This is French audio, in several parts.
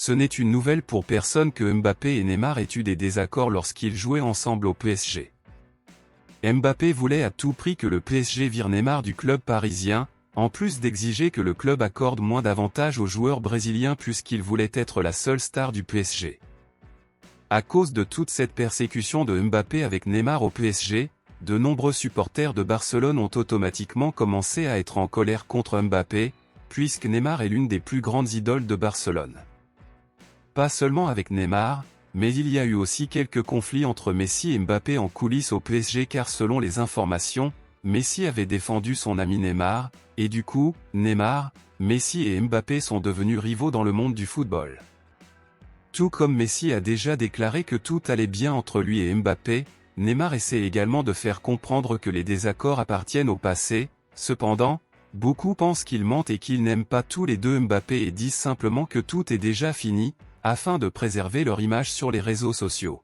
Ce n'est une nouvelle pour personne que Mbappé et Neymar aient eu des désaccords lorsqu'ils jouaient ensemble au PSG. Mbappé voulait à tout prix que le PSG vire Neymar du club parisien, en plus d'exiger que le club accorde moins d'avantages aux joueurs brésiliens puisqu'il voulait être la seule star du PSG. À cause de toute cette persécution de Mbappé avec Neymar au PSG, de nombreux supporters de Barcelone ont automatiquement commencé à être en colère contre Mbappé, puisque Neymar est l'une des plus grandes idoles de Barcelone. Pas seulement avec Neymar, mais il y a eu aussi quelques conflits entre Messi et Mbappé en coulisses au PSG car selon les informations, Messi avait défendu son ami Neymar, et du coup, Neymar, Messi et Mbappé sont devenus rivaux dans le monde du football. Tout comme Messi a déjà déclaré que tout allait bien entre lui et Mbappé, Neymar essaie également de faire comprendre que les désaccords appartiennent au passé. Cependant, beaucoup pensent qu'ils mentent et qu'ils n'aiment pas tous les deux Mbappé et disent simplement que tout est déjà fini, afin de préserver leur image sur les réseaux sociaux.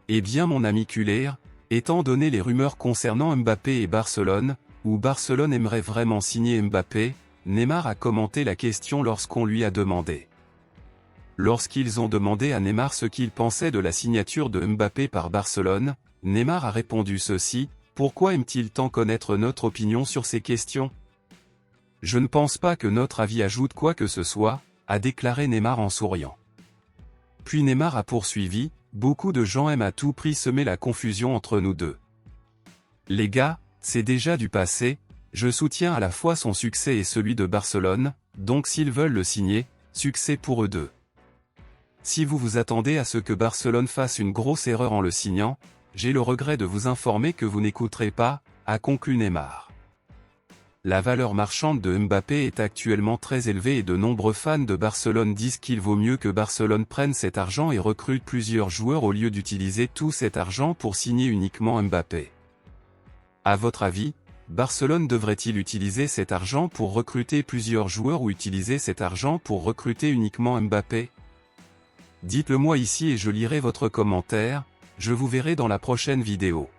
Eh bien mon ami Culer, étant donné les rumeurs concernant Mbappé et Barcelone, où Barcelone aimerait vraiment signer Mbappé, Neymar a commenté la question lorsqu'on lui a demandé. Lorsqu'ils ont demandé à Neymar ce qu'il pensait de la signature de Mbappé par Barcelone, Neymar a répondu ceci: « Pourquoi aime-t-il tant connaître notre opinion sur ces questions ? Je ne pense pas que notre avis ajoute quoi que ce soit », a déclaré Neymar en souriant. Puis Neymar a poursuivi: « Beaucoup de gens aiment à tout prix semer la confusion entre nous deux. Les gars, c'est déjà du passé, je soutiens à la fois son succès et celui de Barcelone, donc s'ils veulent le signer, succès pour eux deux. Si vous vous attendez à ce que Barcelone fasse une grosse erreur en le signant, j'ai le regret de vous informer que vous n'écouterez pas », a conclu Neymar. La valeur marchande de Mbappé est actuellement très élevée et de nombreux fans de Barcelone disent qu'il vaut mieux que Barcelone prenne cet argent et recrute plusieurs joueurs au lieu d'utiliser tout cet argent pour signer uniquement Mbappé. À votre avis, Barcelone devrait-il utiliser cet argent pour recruter plusieurs joueurs ou utiliser cet argent pour recruter uniquement Mbappé? Dites-le moi ici et je lirai votre commentaire, je vous verrai dans la prochaine vidéo.